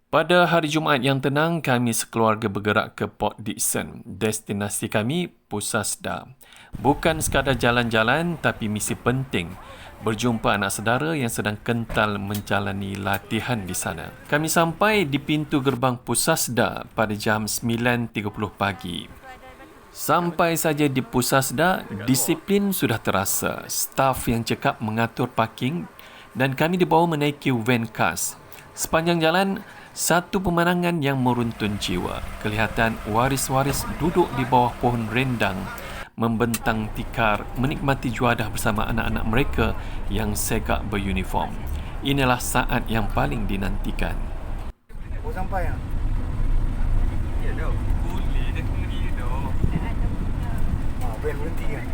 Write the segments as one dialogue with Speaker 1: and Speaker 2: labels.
Speaker 1: Pada hari Jumaat yang tenang, kami sekeluarga bergerak ke Port Dickson. Destinasi kami, Pusasda. Bukan sekadar jalan-jalan, tapi misi penting. Berjumpa anak saudara yang sedang kental menjalani latihan di sana. Kami sampai di pintu gerbang Pusasda pada jam 9.30 pagi. Sampai saja di Pusasda, disiplin sudah terasa. Staf yang cekap mengatur parking dan kami dibawa menaiki van khas. Sepanjang jalan, satu pemandangan yang meruntun jiwa. Kelihatan waris-waris duduk di bawah pohon rendang, membentang tikar, menikmati juadah bersama anak-anak mereka yang segak beruniform. Inilah saat yang paling dinantikan.
Speaker 2: Oh, sampai ah.
Speaker 3: Ya dah, boleh dah kena dah.
Speaker 2: Van berhenti kan.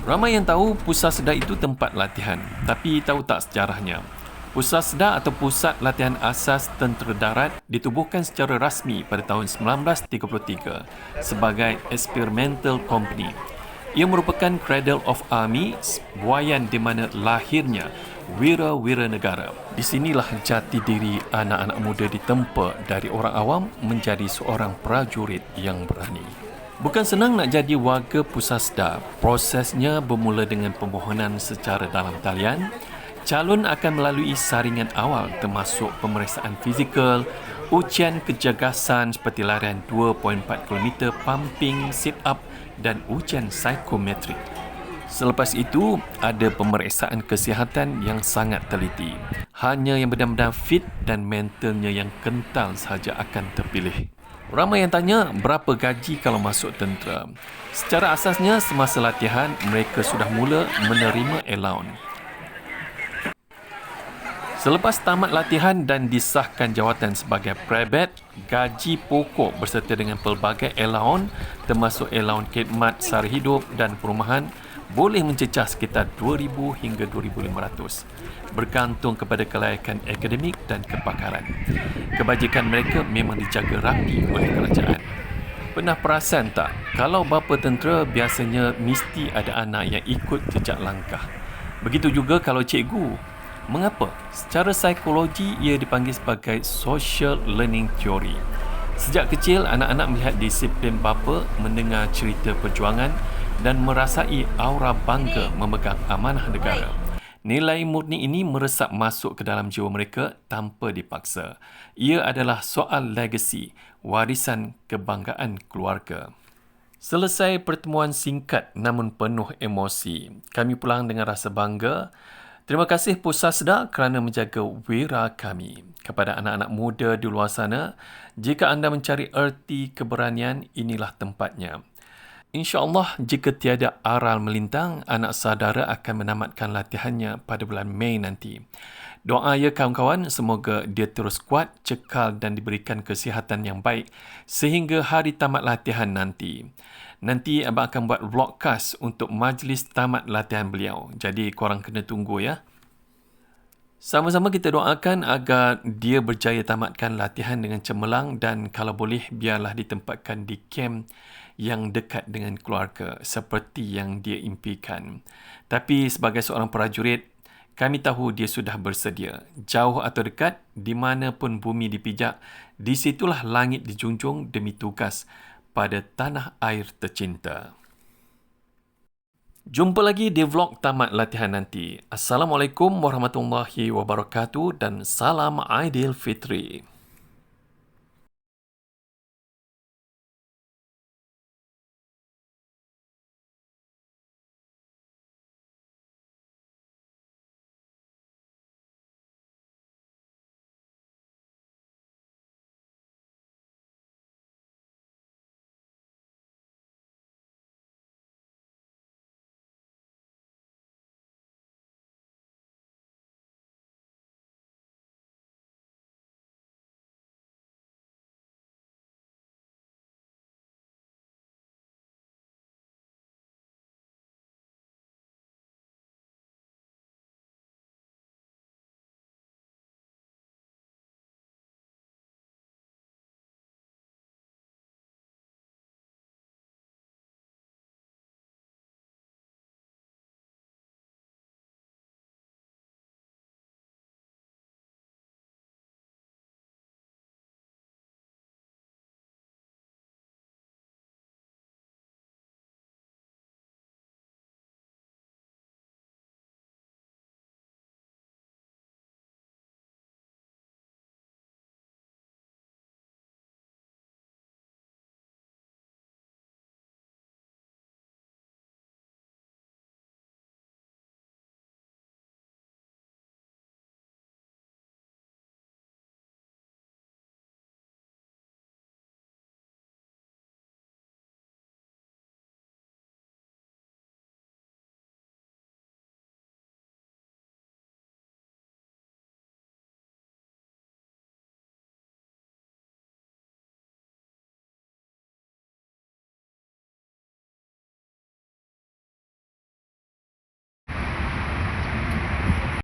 Speaker 1: Ramai yang tahu Pusasda itu tempat latihan, tapi tahu tak sejarahnya? Pusasda atau Pusat Latihan Asas Tentera Darat ditubuhkan secara rasmi pada tahun 1933 sebagai Experimental Company. Ia merupakan Cradle of Army, buayan di mana lahirnya wira-wira negara. Di sinilah jati diri anak-anak muda ditempa dari orang awam menjadi seorang prajurit yang berani. Bukan senang nak jadi warga Pusasda. Prosesnya bermula dengan pemohonan secara dalam talian. Calon akan melalui saringan awal termasuk pemeriksaan fizikal, ujian kejagasan seperti larian 2.4 km, pumping, sit-up dan ujian psikometrik. Selepas itu, ada pemeriksaan kesihatan yang sangat teliti. Hanya yang benar-benar fit dan mentalnya yang kental sahaja akan terpilih. Ramai yang tanya berapa gaji kalau masuk tentera. Secara asasnya, semasa latihan, mereka sudah mula menerima allowance. Selepas tamat latihan dan disahkan jawatan sebagai brevet, gaji pokok berserta dengan pelbagai allowance termasuk allowance khidmat sara hidup dan perumahan boleh mencecah sekitar 2,000 hingga 2,500 bergantung kepada kelayakan akademik dan kepakaran. Kebajikan mereka memang dijaga rapi oleh kerajaan. Pernah perasan tak, kalau bapa tentera biasanya mesti ada anak yang ikut jejak langkah. Begitu juga kalau cikgu. Mengapa? Secara psikologi ia dipanggil sebagai social learning theory. Sejak kecil, anak-anak melihat disiplin bapa, mendengar cerita perjuangan dan merasai aura bangga memegang amanah negara. Nilai murni ini meresap masuk ke dalam jiwa mereka tanpa dipaksa. Ia adalah soal legacy, warisan kebanggaan keluarga. Selesai pertemuan singkat namun penuh emosi, kami pulang dengan rasa bangga. Terima kasih Pusasda kerana menjaga wira kami. Kepada anak-anak muda di luar sana, jika anda mencari erti keberanian, inilah tempatnya. InsyaAllah, jika tiada aral melintang, anak saudara akan menamatkan latihannya pada bulan Mei nanti. Doa ya kawan-kawan, semoga dia terus kuat, cekal dan diberikan kesihatan yang baik sehingga hari tamat latihan nanti. Nanti abang akan buat vlogcast untuk majlis tamat latihan beliau. Jadi korang kena tunggu ya. Sama-sama kita doakan agar dia berjaya tamatkan latihan dengan cemerlang dan kalau boleh biarlah ditempatkan di kem yang dekat dengan keluarga seperti yang dia impikan. Tapi sebagai seorang prajurit, kami tahu dia sudah bersedia. Jauh atau dekat, di mana pun bumi dipijak, di situlah langit dijunjung demi tugas pada tanah air tercinta. Jumpa lagi di vlog tamat latihan nanti. Assalamualaikum warahmatullahi wabarakatuh dan salam Aidilfitri.